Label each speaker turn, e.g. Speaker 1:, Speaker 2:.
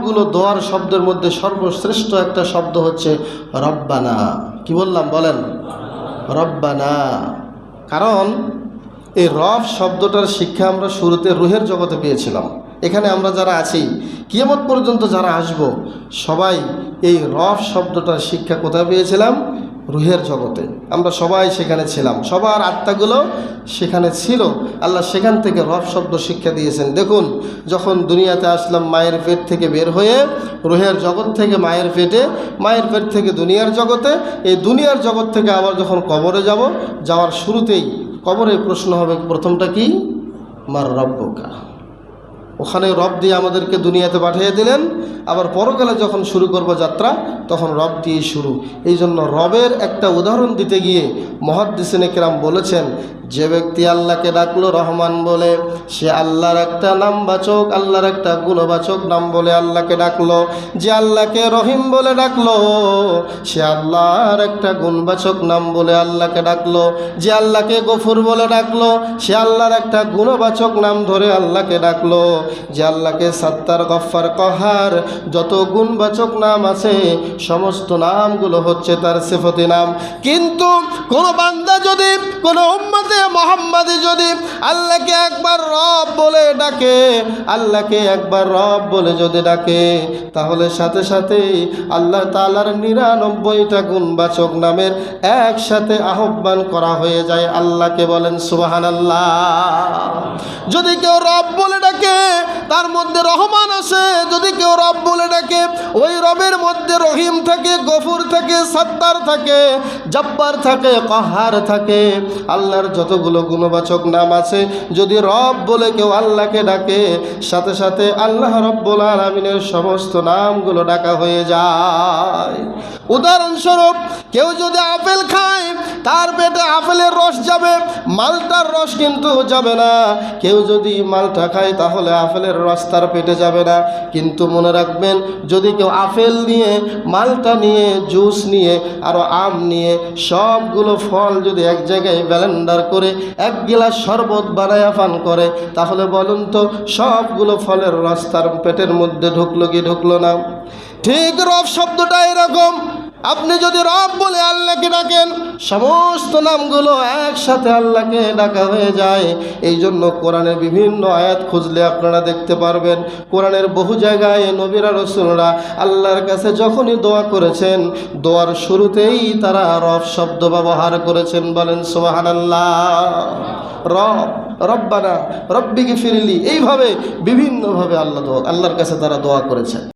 Speaker 1: সবগুলো দোয়ার শব্দের মধ্যে সর্বশ্রেষ্ঠ একটা শব্দ হচ্ছে রব্বানা। কি বললাম বলেন? রব্বানা। কারণ এই রব শব্দটার শিক্ষা আমরা শুরুতে রুহের জগতে পেয়েছিলাম। এখানে আমরা যারা আছি, কিয়ামত পর্যন্ত যারা আসব, সবাই এই রব শব্দটার শিক্ষা কোথায় পেয়েছিলাম? রুহের জগতে। আমরা সবাই সেখানে ছিলাম, সবার আত্মাগুলো সেখানে ছিল। আল্লাহ সেখান থেকে রব শব্দ শিক্ষা দিয়েছেন। দেখুন, যখন দুনিয়াতে আসলাম মায়ের পেট থেকে বের হয়ে, রুহের জগৎ থেকে মায়ের পেটে, মায়ের পেট থেকে দুনিয়ার জগতে, এই দুনিয়ার জগৎ থেকে আবার যখন কবরে যাব, যাওয়ার শুরুতেই কবরে প্রশ্ন হবে, প্রথমটা কি? মার রব্বুকা। ওখানে রব দিয়ে আমাদেরকে দুনিয়াতে পাঠিয়ে দিলেন। আবার পরকালে যখন শুরু করব যাত্রা, তখন রব দিয়ে শুরু। এই জন্য রবের একটা উদাহরণ দিতে গিয়ে মুহাদ্দিসিনে কেরাম বলেছেন, যে ব্যক্তি আল্লাহকে ডাকলো রহমান বলে, সে আল্লাহর একটা নামবাচক, আল্লাহর একটা গুণবাচক নাম বলে আল্লাহকে ডাকলো। যে আল্লাহকে রহিম বলে ডাকলো, সে আল্লাহর একটা গুণবাচক নাম বলে আল্লাহকে ডাকলো। যে আল্লাহকে গফুর বলে ডাকলো, সে আল্লাহর একটা গুণবাচক নাম ধরে আল্লাহকে ডাকলো। যে আল্লাহকে সাত্তার, গফফার, কহার, যত গুণবাচক নাম আছে সমস্ত নামগুলো হচ্ছে তার সিফতি নাম। কিন্তু কোন বান্দা যদি, কোন উম্মতে মুহাম্মাদি যদি আল্লাহকে একবার রব বলে ডাকে, আল্লাহকে একবার রব বলে যদি ডাকে, তাহলে সাথে সাথে আল্লাহ তাআলার 99টা গুণবাচক নামের একসাথে আহ্বান করা হয়ে যায়। আল্লাহকে বলেন সুবহানাল্লাহ। যদি কেউ রব বলে ডাকে, তার মধ্যে রহমান আছে। যদি কেউ রব বলে ডাকে, ওই রবের মধ্যে রহিম থাকে, গফুর থাকে, সাত্তার থাকে, জব্বার থাকে, কহার থাকে। আল্লাহর যতগুলো গুণবাচক নাম আছে, যদি রব বলে কেউ আল্লাহকে ডাকে, সাথে সাথে আল্লাহ রব্বুল আলামিনের সমস্ত নামগুলো ডাকা হয়ে যায়। উদাহরণস্বরূপ, কেউ যদি আপেল খায়, তার পেটে আপেলের রস যাবে, মালটার রস কিন্তু যাবে না। কেউ যদি মালটা খায়, তাহলে আপেলের রস তার পেটে যাবে না। কিন্তু মনে রাখবেন, যদি কেউ আপেল নিয়ে, মালটা নিয়ে, জুস নিয়ে, আরও আম নিয়ে, সবগুলো ফল যদি এক জায়গায় ব্লেন্ডার করে এক গিলাস শরবত বানায়া পান করে, তাহলে বলুন তো সবগুলো ফলের রস তার পেটের মধ্যে ঢুকলো কি ঢুকলো না? ঠিক রব শব্দটা এরকম। আপনি যদি রব বলে আল্লাহকে ডাকেন, সমস্ত নামগুলো একসাথে আল্লাহকে ডাকা হয়ে যায়। এই জন্য কোরআনের বিভিন্ন আয়াত খুঁজলে আপনারা দেখতে পারবেন, কোরআনের বহু জায়গায় নবীরা রাসূলরা আল্লাহর কাছে যখনই দোয়া করেছেন, দোয়ার শুরুতেই তারা রব শব্দ ব্যবহার করেছেন। বলেন সুবহানাল্লাহ। রব, রব্বানা, রব্বিগফিরলি, এইভাবে বিভিন্নভাবে আল্লাহর কাছে তারা দোয়া করেছেন।